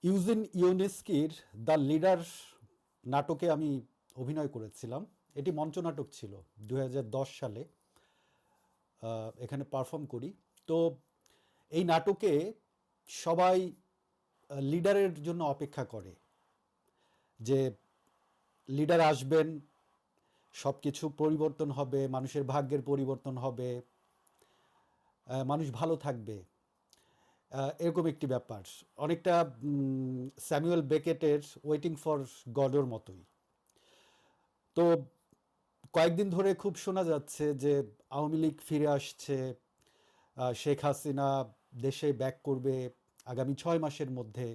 Eugene ইউনেস্কির the leader নাটকে আমি অভিনয় করেছিলাম। এটি মঞ্চনাটক ছিল 2010 সালে। এখানে পারফর্ম করি। তো এই নাটকে সবাই লিডারের জন্য অপেক্ষা করে যে লিডার আসবেন, সব কিছু পরিবর্তন হবে, মানুষের ভাগ্যের পরিবর্তন হবে, মানুষ ভালো থাকবে। এরকম একটি ব্যাপার, অনেকটা স্যামুয়েল বেকেটের ওয়েটিং ফর গডের মতোই। তো কয়েকদিন ধরে খুব শোনা যাচ্ছে যে আওয়ামী লীগ ফিরে আসছে, শেখ হাসিনা দেশে ব্যাক করবে আগামী 6 মাসের মধ্যে।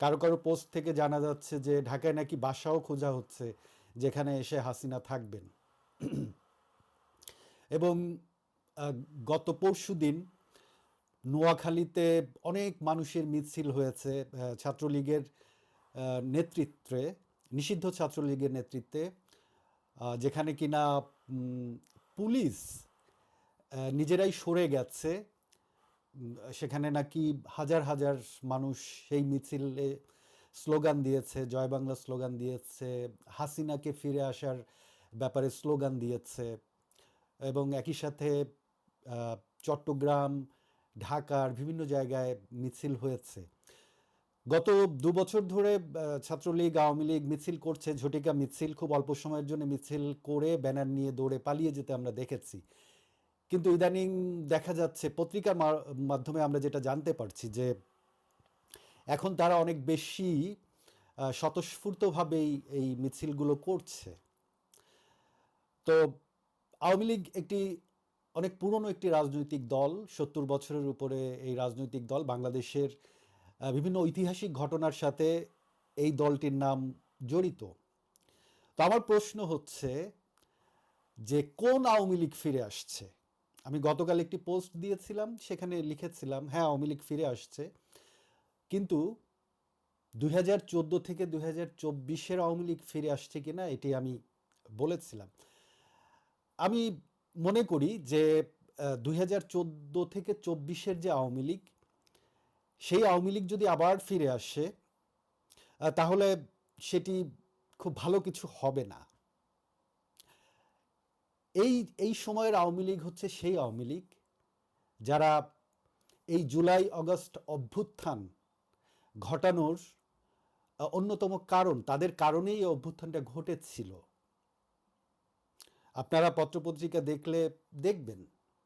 কারো কারো পোস্ট থেকে জানা যাচ্ছে যে ঢাকায় নাকি বাসাও খোঁজা হচ্ছে যেখানে এসে হাসিনা থাকবেন। এবং আহ, গত পরশু দিন নোয়াখালীতে অনেক মানুষের মিছিল হয়েছে ছাত্রলীগের নেতৃত্বে, নিষিদ্ধ ছাত্রলীগের নেতৃত্বে, যেখানে কিনা পুলিশ নিজেরাই সরে গেছে। সেখানে নাকি হাজার হাজার মানুষ সেই মিছিলে স্লোগান দিয়েছে, জয় বাংলা স্লোগান দিয়েছে, হাসিনাকে ফিরে আসার ব্যাপারে স্লোগান দিয়েছে। এবং একই সাথে আহ, চট্টগ্রাম, ঢাকার বিভিন্ন জায়গায় মিছিল হয়েছে। গত 2 বছর ধরে ছাত্রলীগ আওয়ামী লীগ মিছিল করছে, ঝটিকা মিছিল, খুব অল্প সময়ের জন্য মিছিল করে ব্যানার নিয়ে দৌড়ে পালিয়ে যেতে আমরা দেখেছি। কিন্তু ইদানিং দেখা যাচ্ছে পত্রিকার মাধ্যমে আমরা যেটা জানতে পারছি যে এখন তারা অনেক বেশি স্বতঃস্ফূর্তভাবেই এই মিছিলগুলো করছে। তো আওয়ামী লীগ একটি অনেক পুরনো একটি রাজনৈতিক দল, 70 বছরের উপরে এই রাজনৈতিক দল। বাংলাদেশের বিভিন্ন ঐতিহাসিক ঘটনার সাথে এই দলটির নাম জড়িত। তো আমার প্রশ্ন হচ্ছে যে কোন আওয়ামী লীগ ফিরে আসছে? আমি গতকাল একটি পোস্ট দিয়েছিলাম, সেখানে লিখেছিলাম হ্যাঁ আওয়ামী লীগ ফিরে আসছে, কিন্তু 2014 থেকে 2024-এর আওয়ামী লীগ ফিরে আসছে কিনা এটি আমি বলেছিলাম। আমি মনে করি যে 2014 থেকে 24-এর যে আওয়ামী লীগ, সেই আওয়ামী লীগ যদি আবার ফিরে আসে তাহলে সেটি খুব ভালো কিছু হবে না। এই এই সময়ের আওয়ামী লীগ হচ্ছে সেই আওয়ামী লীগ যারা এই জুলাই আগস্ট অভ্যুত্থান ঘটানোর অন্যতম কারণ, তাদের কারণেই এই অভ্যুত্থানটা ঘটেছিল। আপনারা পত্রপত্রিকা দেখলে দেখবেন,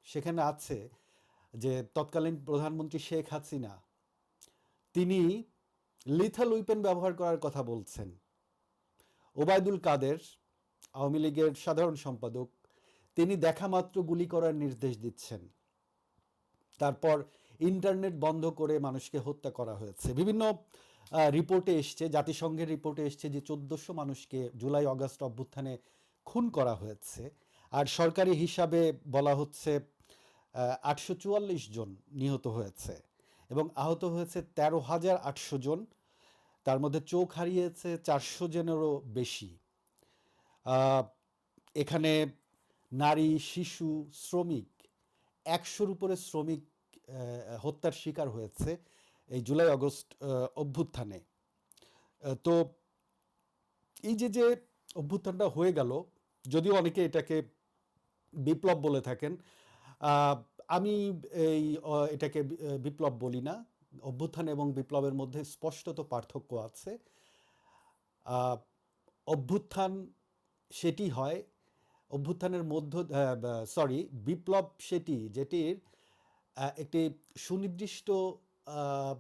সেখানে আছে যে তৎকালীন প্রধানমন্ত্রী শেখ হাসিনা তিনি লিথাল উইপেন ব্যবহার করার কথা বলছেন। ওবায়দুল কাদের, আওয়ামী লীগের সাধারণ সম্পাদক, তিনি দেখা মাত্র গুলি করার নির্দেশ দিচ্ছেন। তারপর ইন্টারনেট বন্ধ করে মানুষকে হত্যা করা হয়েছে। বিভিন্ন রিপোর্টে এসছে, জাতিসংঘের রিপোর্টে এসছে যে 1400 মানুষকে জুলাই আগস্ট অভ্যুত্থানে খুন করা হয়েছে। আর সরকারি হিসাবে বলা হচ্ছে 844 জন নিহত হয়েছে এবং আহত হয়েছে 13,800 জন। তার মধ্যে চোখ হারিয়েছে 400 জনেরও বেশি। এখানে নারী, শিশু, শ্রমিক, 100-র উপরে শ্রমিক হত্যার শিকার হয়েছে এই জুলাই আগস্ট অভ্যুত্থানে। তো এই যে যে অভ্যুত্থানটা হয়ে গেল, যদিও অনেকে এটাকে বিপ্লব বলে থাকেন, আমি এটাকে বিপ্লব বলি না। অভ্যুত্থান এবং বিপ্লবের মধ্যে স্পষ্টত পার্থক্য আছে। অভ্যুত্থান সেটি হয়, অভ্যুত্থানের মধ্য সরি বিপ্লব সেটি যেটির একটি সুনির্দিষ্ট আহ,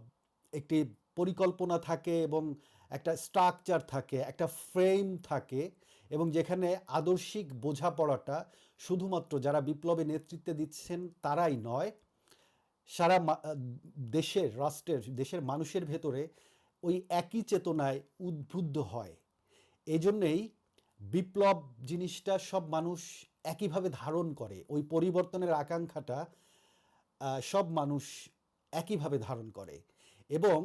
একটি পরিকল্পনা থাকে এবং একটা স্ট্রাকচার থাকে, একটা ফ্রেম থাকে, এবং যেখানে আদর্শিক বোঝাপড়াটা শুধুমাত্র যারা বিপ্লবে নেতৃত্বে দিচ্ছেন তারাই নয়, সারা দেশের, রাষ্ট্রের, দেশের মানুষের ভেতরে ওই একই চেতনায় উদ্বুদ্ধ হয়। এই জন্যেই বিপ্লব জিনিসটা সব মানুষ একইভাবে ধারণ করে, ওই পরিবর্তনের আকাঙ্ক্ষাটা সব মানুষ একইভাবে ধারণ করে। এবং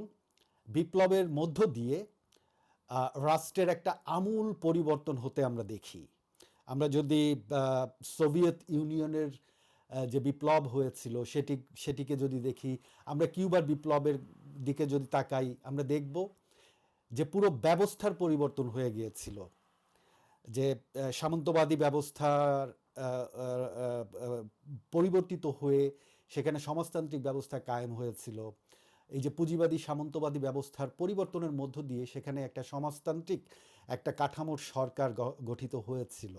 বিপ্লবের মধ্য দিয়ে রাষ্ট্রের একটা আমূল পরিবর্তন হতে আমরা দেখি। আমরা যদি সোভিয়েত ইউনিয়নের যে বিপ্লব হয়েছিল সেটিকে যদি দেখি, আমরা কিউবার বিপ্লবের দিকে যদি তাকাই আমরা দেখব যে পুরো ব্যবস্থার পরিবর্তন হয়ে গিয়েছিল, যে সামন্তবাদী ব্যবস্থার পরিবর্তিত হয়ে সেখানে সমাজতান্ত্রিক ব্যবস্থা কায়েম হয়েছিল। এই যে পুঁজিবাদী সামন্তবাদী ব্যবস্থার পরিবর্তনের মধ্য দিয়ে সেখানে একটা সমাজতান্ত্রিক একটা কাঠামোর সরকার গঠিত হয়েছিল,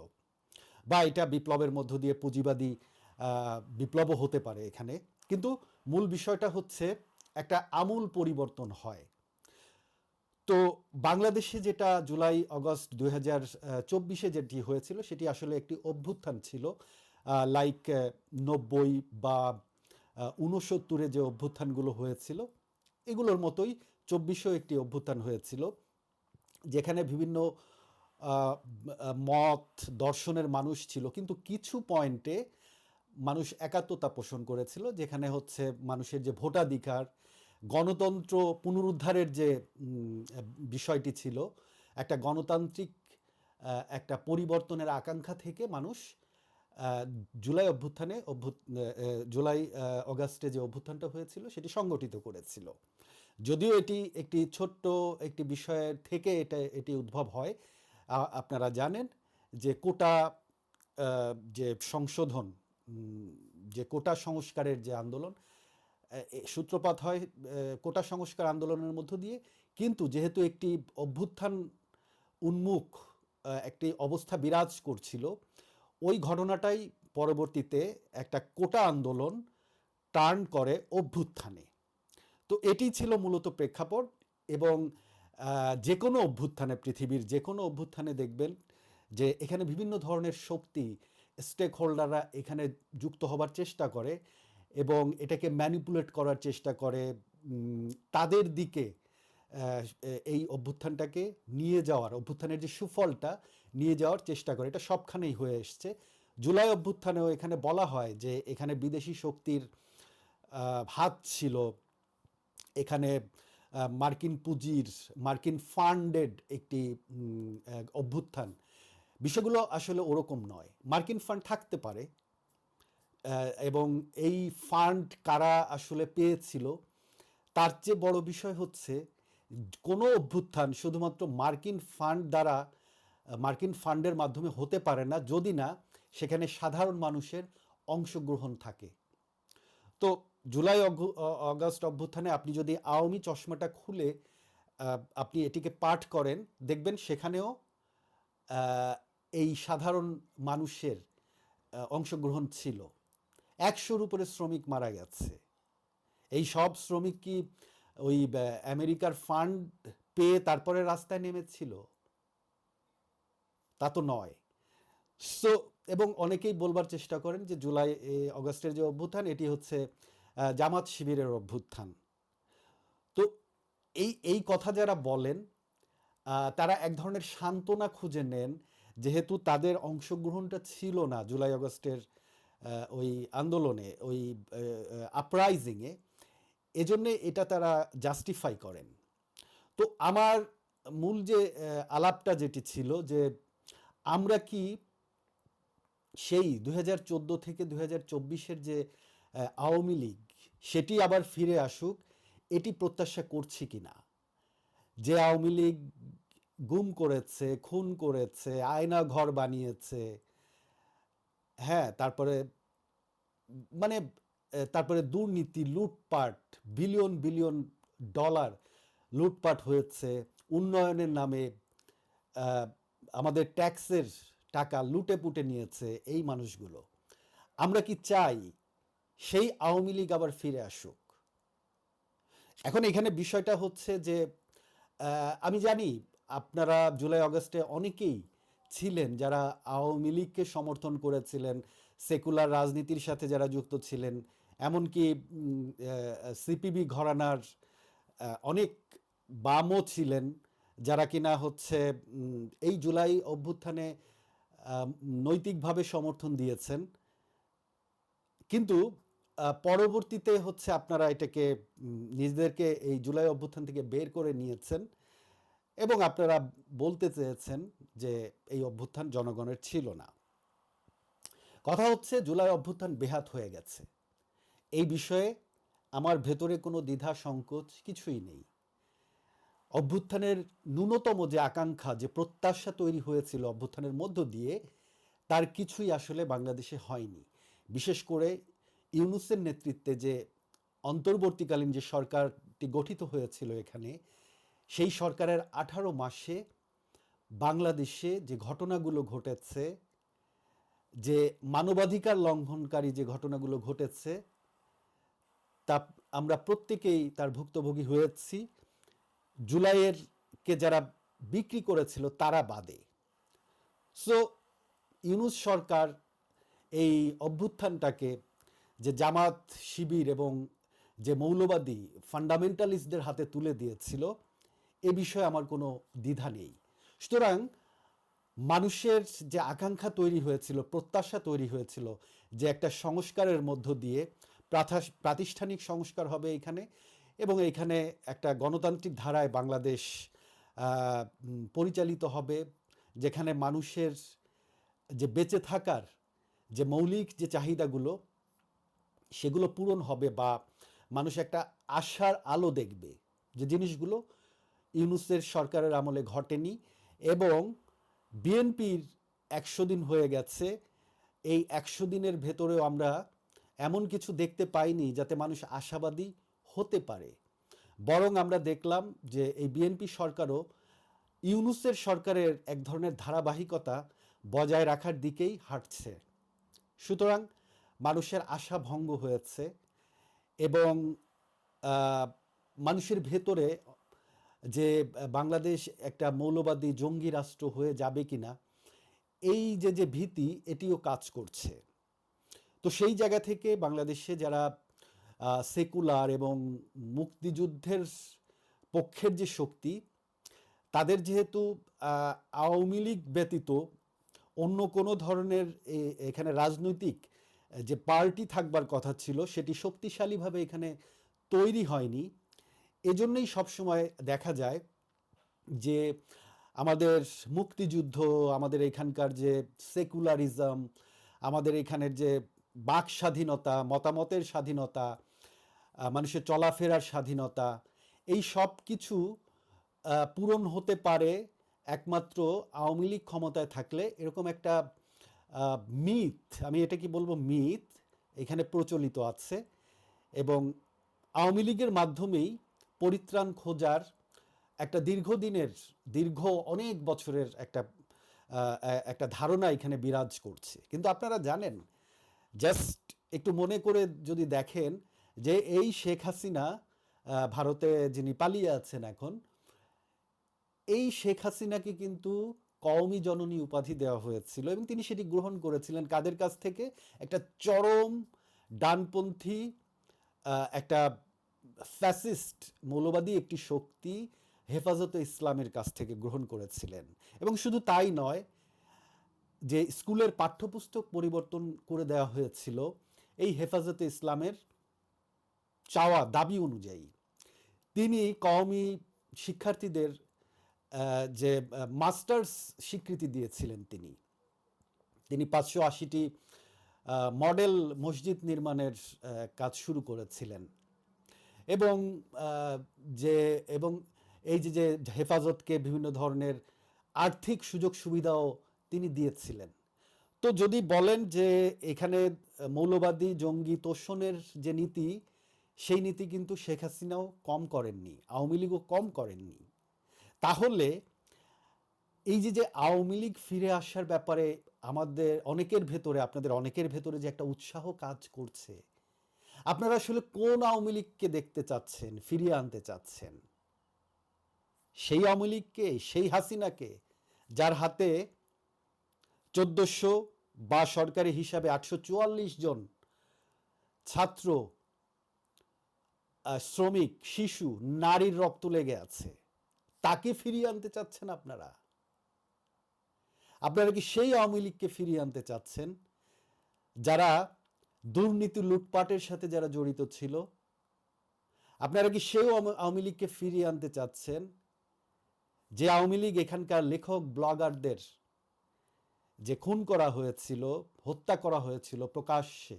বা এটা বিপ্লবের মধ্য দিয়ে পুঁজিবাদী বিপ্লবও হতে পারে এখানে। কিন্তু মূল বিষয়টা হচ্ছে একটা আমূল পরিবর্তন হয়। তো বাংলাদেশে যেটা জুলাই অগস্ট 2024 যেটি হয়েছিল সেটি আসলে একটি অভ্যুত্থান ছিল, লাইক 90 বা 69 যে অভ্যুত্থানগুলো হয়েছিল এগুলোর মতোই 24 একটি অভ্যুত্থান হয়েছিল, যেখানে বিভিন্ন মত দর্শনের মানুষ ছিল, কিন্তু কিছু পয়েন্টে মানুষ একাত্মতা পোষণ করেছিল, যেখানে হচ্ছে মানুষের যে ভোটাধিকার, গণতন্ত্র পুনরুদ্ধারের যে বিষয়টি ছিল, একটা গণতান্ত্রিক একটা পরিবর্তনের আকাঙ্ক্ষা থেকে মানুষ জুলাই অভ্যুত্থানে জুলাই অগাস্টে যে অভ্যুত্থানটা হয়েছিল সেটি সংগঠিত করেছিল। যদিও এটি একটি ছোট্ট একটি বিষয়ের থেকে এটি উদ্ভব হয়। আপনারা জানেন যে কোটা যে সংশোধন, যে কোটা সংস্কারের যে আন্দোলন, সূত্রপাত হয় কোটা সংস্কার আন্দোলনের মধ্য দিয়ে, কিন্তু যেহেতু একটি অভ্যুত্থান উন্মুখ একটি অবস্থা বিরাজ করছিল, ওই ঘটনাটাই পরবর্তীতে একটা কোটা আন্দোলন টার্ন করে অভ্যুত্থানে। তো এটি ছিল মূলত প্রেক্ষাপট। এবং যে কোনো অভ্যুত্থানে, পৃথিবীর যে কোনো অভ্যুত্থানে দেখবেন যে এখানে বিভিন্ন ধরনের শক্তি, স্টেক হোল্ডাররা এখানে যুক্ত হবার চেষ্টা করে এবং এটাকে ম্যানিপুলেট করার চেষ্টা করে, তাদের দিকে এই অভ্যুত্থানটাকে নিয়ে যাওয়ার, অভ্যুত্থানের যে সুফলটা নিয়ে যাওয়ার চেষ্টা করে। এটা সবখানেই হয়ে এসছে। জুলাই অভ্যুত্থানেও এখানে বলা হয় যে এখানে বিদেশি শক্তির হাত ছিল, এখানে মার্কিন পুঁজির, মার্কিন ফান্ডেড একটি অভ্যুত্থান। বিষয়গুলো আসলে ওরকম নয়। মার্কিন ফান্ড থাকতে পারে, এবং এই ফান্ড কারা আসলে পেয়েছিল তার চেয়ে বড় বিষয় হচ্ছে কোনো অভ্যুত্থান শুধুমাত্র মার্কিন ফান্ড দ্বারা, মার্কিন ফান্ডের মাধ্যমে হতে পারে না যদি না সেখানে সাধারণ মানুষের অংশগ্রহণ থাকে। তো জুলাই অগাস্ট অভ্যুত্থানে আপনি যদি আওয়ামী চশমাটা খুলে আপনি এটিকে পাঠ করেন, দেখবেন সেখানেও এই সাধারণ মানুষের অংশগ্রহণ ছিল। 100-র উপরে শ্রমিক মারা গেছে। এই সব শ্রমিক কি ওই আমেরিকার ফান্ড পেয়ে তারপরে রাস্তায় নেমেছিল? তা তো নয়। সো এবং অনেকেই বলবার চেষ্টা করেন যে জুলাই অগস্টের যে অভ্যুত্থান এটি হচ্ছে জামাত শিবিরের অভ্যুত্থান। তো এই কথা যারা বলেন তারা এক ধরনের সান্ত্বনা খুঁজে নেন, যেহেতু তাদের অংশগ্রহণটা ছিল না জুলাই আগস্টের ওই আন্দোলনে, ওই আপরাইজিংয়ে, এজন্যে এটা তারা জাস্টিফাই করেন। তো আমার মূল যে আলাপটা যেটি ছিল যে আমরা কি সেই 2014 থেকে 2024 যে আওয়ামী লীগ সেটি আবার ফিরে আসুক এটি প্রত্যাশা করছি কিনা। যে আওয়ামী লীগ গুম করেছে, খুন করেছে, আয়না ঘর বানিয়েছে, হ্যাঁ, তারপরে মানে তারপরে দুর্নীতি, লুটপাট, বিলিয়ন বিলিয়ন ডলার লুটপাট হয়েছে, উন্নয়নের নামে আমাদের ট্যাক্সের টাকা লুটে পুটে নিয়েছে এই মানুষগুলো। আমরা কি চাই সেই আওয়ামী লীগ আবার ফিরে আসুক? এখন এখানে বিষয়টা হচ্ছে যে আমি জানি আপনারা জুলাই আগস্টে অনেকেই ছিলেন যারা আওয়ামী লীগকে সমর্থন করেছিলেন, সেকুলার রাজনীতির সাথে যারা যুক্ত ছিলেন, এমনকি সিপিবি ঘরানার অনেক বামও ছিলেন যারা কিনা হচ্ছে এই জুলাই অভ্যুত্থানে নৈতিকভাবে সমর্থন দিয়েছেন। কিন্তু পরবর্তীতে হচ্ছে আপনারা এটাকে নিজেদেরকে এই জুলাই অভ্যুত্থান থেকে বের করে নিয়েছেন এবং আপনারা বলতে চেয়েছেন যে এই অভ্যুত্থান জনগণের ছিল না। কথা হচ্ছে জুলাই অভ্যুত্থান বেহাত হয়ে গেছে। এই বিষয়ে আমার ভেতরে কোনো দ্বিধা সংকোচ কিছুই নেই। অভ্যুত্থানের ন্যূনতম যে আকাঙ্ক্ষা, যে প্রত্যাশা তৈরি হয়েছিল অভ্যুত্থানের মধ্য দিয়ে, তার কিছুই আসলে বাংলাদেশে হয়নি। বিশেষ করে ইউনূসের নেতৃত্বে যে অন্তর্বর্তীকালীন যে সরকারটি গঠিত হয়েছিল এখানে, সেই সরকারের 18 মাসে বাংলাদেশে যে ঘটনাগুলো ঘটেছে, যে মানবাধিকার লঙ্ঘনকারী যে ঘটনাগুলো ঘটেছে, তা আমরা প্রত্যেকেই তার ভুক্তভোগী হয়েছি। জুলাইয়ের কে যারা বিক্রি করেছিল তারা বাদে। সো ইউনূস সরকার এই অভ্যুত্থানটাকে, যে জামাত শিবির এবং যে মৌলবাদী ফান্ডামেন্টালিস্টদের হাতে তুলে দিয়েছিল, এ বিষয়ে আমার কোনো দ্বিধা নেই। সুতরাং মানুষের যে আকাঙ্ক্ষা তৈরি হয়েছিল, প্রত্যাশা তৈরি হয়েছিল যে একটা সংস্কারের মধ্য দিয়ে প্রাতিষ্ঠানিক সংস্কার হবে এখানে, এবং এখানে একটা গণতান্ত্রিক ধারায় বাংলাদেশ পরিচালিত হবে, যেখানে মানুষের যে বেঁচে থাকার যে মৌলিক যে চাহিদাগুলো সেগুলো পূরণ হবে, বা মানুষ একটা আশার আলো দেখবে, যে জিনিসগুলো ইউনূসের সরকারের আমলে ঘটেনি। এবং বিএনপির 100 দিন হয়ে গেছে, এই 100 দিনের ভেতরেও আমরা এমন কিছু দেখতে পাইনি যাতে মানুষ আশাবাদী হতে পারে। বরং আমরা দেখলাম যে এই বিএনপি সরকারও ইউনূসের সরকারের এক ধরনের ধারাবাহিকতা বজায় রাখার দিকেই হাঁটছে। সুতরাং মানুষের আশা ভঙ্গ হয়েছে, এবং মানুষের ভেতরে যে বাংলাদেশ একটা মৌলবাদী জঙ্গি রাষ্ট্র হয়ে যাবে কিনা, এই যে ভীতি, এটিও কাজ করছে। তো সেই জায়গা থেকে বাংলাদেশে যারা সেকুলার এবং মুক্তিযুদ্ধের পক্ষের যে শক্তি, তাদের যেহেতু আওয়ামী লীগ ব্যতীত অন্য কোনো ধরনের এখানে রাজনৈতিক যে পার্টি থাকবার কথা ছিল, সেটি শক্তিশালীভাবে এখানে তৈরি হয়নি। এজন্যই সবসময় দেখা যায় যে আমাদের মুক্তিযুদ্ধ, আমাদের এখানকার যে সেকুলারিজম, আমাদের এখানের যে বাক স্বাধীনতা, মতামতের স্বাধীনতা, মানুষের চলাফেরার স্বাধীনতা, এই সব কিছু পূরণ হতে পারে একমাত্র আওয়ামী লীগ ক্ষমতায় থাকলে। এরকম একটা মিথ, আমি এটা কি বলবো, মিথ এখানে প্রচলিত আছে, এবং আওয়ামী লীগের মাধ্যমেই পরিত্রাণ খোঁজার একটা দীর্ঘ অনেক বছরের একটা ধারণা এখানে বিরাজ করছে। কিন্তু আপনারা জানেন, জাস্ট একটু মনে করে যদি দেখেন, যে এই শেখ হাসিনা, ভারতে যিনি পালিয়ে আছেন এখন, এই শেখ হাসিনাকে কিন্তু কওমি জননী উপাধি দেওয়া হয়েছিল, এবং তিনি সেটি গ্রহণ করেছিলেন কাদের কাছ থেকে? একটা চরম ডানপন্থী, একটা ফ্যাসিস্ট মৌলবাদী একটি শক্তি, হেফাজতে ইসলামের কাছ থেকে গ্রহণ করেছিলেন। এবং শুধু তাই নয়, যে স্কুলের পাঠ্যপুস্তক পরিবর্তন করে দেওয়া হয়েছিল এই হেফাজতে ইসলামের চাওয়া দাবি অনুযায়ী। তিনি কওমি শিক্ষার্থীদের যে মাস্টার্স স্বীকৃতি দিয়েছিলেন, তিনি 580টি মডেল মসজিদ নির্মাণের কাজ শুরু করেছিলেন, এবং এবং এই যে হেফাজতকে বিভিন্ন ধরনের আর্থিক সুযোগ সুবিধাও তিনি দিয়েছিলেন। তো যদি বলেন যে এখানে মৌলবাদী জঙ্গি তোষণের যে নীতি, সেই নীতি কিন্তু শেখ হাসিনাও কম করেননি, আওয়ামী লীগও কম করেননি। তাহলে এই যে আওয়ামী লীগ ফিরে আসার ব্যাপারে আমাদের অনেকের ভেতরে, আপনাদের অনেকের ভেতরে যে একটা উৎসাহ কাজ করছে, আপনারা আসলে কোন আওয়ামী লীগকে দেখতে চাচ্ছেন, ফিরিয়ে আনতে চাচ্ছেন? সেই আওয়ামী লীগকে, সেই হাসিনাকে, যার হাতে 1400 বা সরকারি হিসাবে 844 জন ছাত্র, শ্রমিক, শিশু, নারীর রক্ত লেগে আছে, তাকে ফিরিয়ে আনতে চাচ্ছেন আপনারা? আপনারা কি সেই আওয়ামী লীগকে ফিরিয়ে আনতে চাচ্ছেন যারা দুর্নীতি লুটপাটের সাথে যারা জড়িত ছিল? আপনারা কি সেই আওয়ামী লীগকে ফিরিয়ে আনতে চাচ্ছেন যে আওয়ামী লীগ এখানকার লেখক ব্লগারদের যে খুন করা হয়েছিল, হত্যা করা হয়েছিল প্রকাশ্যে,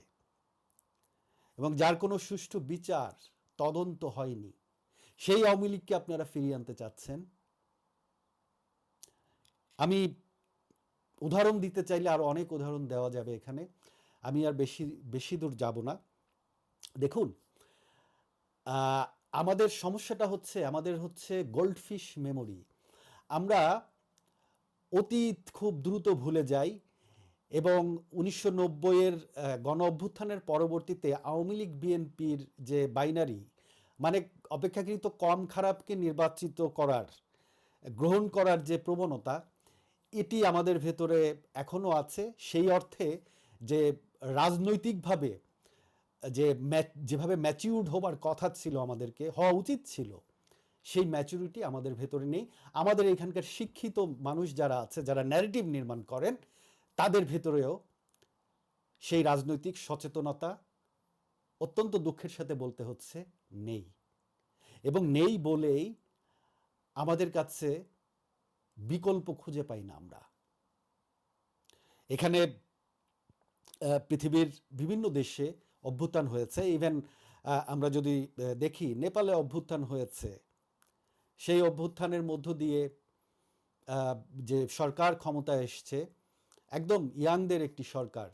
এবং যার কোনো সুষ্ঠু বিচার তদন্ত হয়নি, সেই আওয়ামী লীগকে আপনারা ফিরিয়ে আনতে চাচ্ছেন। আমি উদাহরণ দিতে চাইলে আরও অনেক উদাহরণ দেওয়া যাবে এখানে, আমি আর বেশি বেশি দূর যাব না। দেখুন, আমাদের সমস্যাটা হচ্ছে, আমাদের হচ্ছে গোল্ডফিশ মেমোরি। আমরা অতীত খুব দ্রুত ভুলে যাই এবং 1990-এর গণ অভ্যুত্থানের পরবর্তীতে আওয়ামী লীগ বিএনপির যে বাইনারি, মানে অপেক্ষাকৃত কম খারাপকে নির্বাচিত করার, গ্রহণ করার যে প্রবণতা, এটি আমাদের ভেতরে এখনও আছে। সেই অর্থে যে রাজনৈতিকভাবে যেভাবে ম্যাচিউরড হবার কথা ছিল, আমাদেরকে হওয়া উচিত ছিল, সেই ম্যাচুরিটি আমাদের ভেতরে নেই। আমাদের এখানকার শিক্ষিত মানুষ যারা আছে, যারা ন্যারেটিভ নির্মাণ করেন, তাদের ভেতরেও সেই রাজনৈতিক সচেতনতা অত্যন্ত দুঃখের সাথে বলতে হচ্ছে নেই। এবং নেই বলেই আমাদের কাছে বিকল্প খুঁজে পাই না আমরা। এখানে পৃথিবীর বিভিন্ন দেশে অভ্যুত্থান হয়েছে, ইভেন আমরা যদি দেখি নেপালে অভ্যুত্থান হয়েছে, সেই অভ্যুত্থানের মধ্য দিয়ে যে সরকার ক্ষমতায় এসছে, একদম ইয়াংদের একটি সরকার,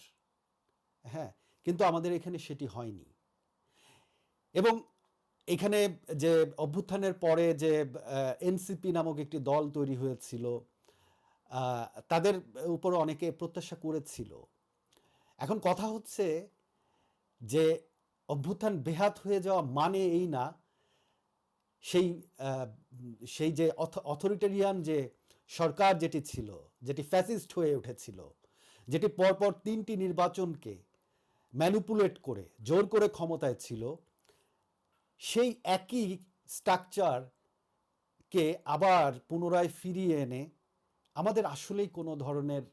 হ্যাঁ, কিন্তু আমাদের এখানে সেটি হয়নি। এবং এখানে যে অভ্যুত্থানের পরে যে এনসিপি নামক একটি দল তৈরি হয়েছিল, তাদের উপর অনেকে প্রত্যাশা করেছিল। এখন কথা হচ্ছে যে অভ্যুত্থান বেহাত হয়ে যাওয়া মানে এই না সেই সেই যে অথরিটেরিয়ান যে সরকার যেটি ছিল, যেটি ফ্যাসিস্ট হয়ে উঠেছিল, যেটি পরপর 3টি নির্বাচনকে ম্যানিপুলেট করে জোর করে ক্ষমতায় ছিল, সেই একই স্ট্রাকচারকে আবার পুনরায় ফিরিয়ে এনে আমাদের আসলেই কোনো ধরনের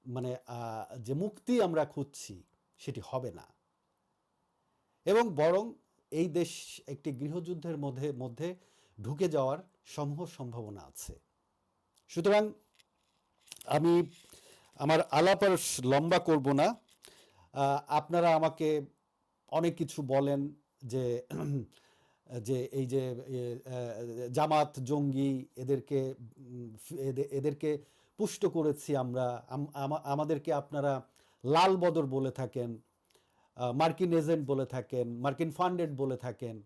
মানে যে মুক্তি আমরা খুঁজছি সেটি হবে না, এবং বরং এই দেশ একটি গৃহযুদ্ধের মধ্যে ঢুকে যাওয়ার সমূহ সম্ভাবনা আছে। সুতরাং আমি আমার আলাপ আর লম্বা করব না। আপনারা আমাকে অনেক কিছু বলেন যে যে এই যে জামাত জঙ্গি, এদেরকে পুষ্ট করেছি আমরা, আমাদেরকে আপনারা লাল বদর বলে থাকেন, মার্কিন এজেন্ট বলে থাকেন, মার্কিন ফান্ডেড বলে থাকেন,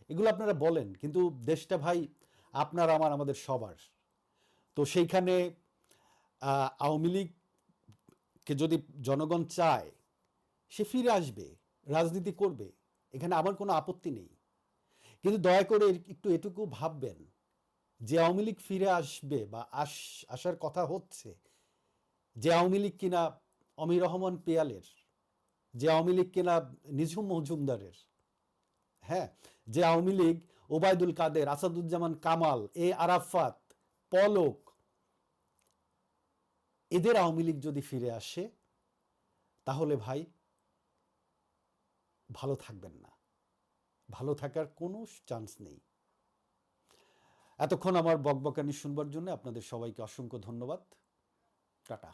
এগুলো আপনারা বলেন, কিন্তু দেশটা ভাই আপনার আমার, আমাদের সবার। তো সেইখানে আওয়ামী লীগকে যদি জনগণ চায়, সে ফিরে আসবে, রাজনীতি করবে, এখানে আমার কোনো আপত্তি নেই। কিন্তু দয়া করে একটু এটুকু ভাববেন যে আওয়ামী লীগ ফিরে আসবে বা আসার কথা হচ্ছে, যে আওয়ামী লীগ কিনা অমির রহমান পেয়ালের, যে আওয়ামী লীগ কিনা নিঝুম মজুমদারের, হ্যাঁ, যে আওয়ামী লীগ ওবায়দুল কাদের, আসাদুজ্জামান কামাল, আরাফাত, পলক, এদের আওয়ামী লীগ যদি ফিরে আসে, তাহলে ভাই ভালো থাকবেন না, ভালো থাকার কোনো চান্স নেই। এতক্ষণ আমার বকবকানি শুনবার জন্য আপনাদের সবাইকে অসংখ্য ধন্যবাদ। টাটা।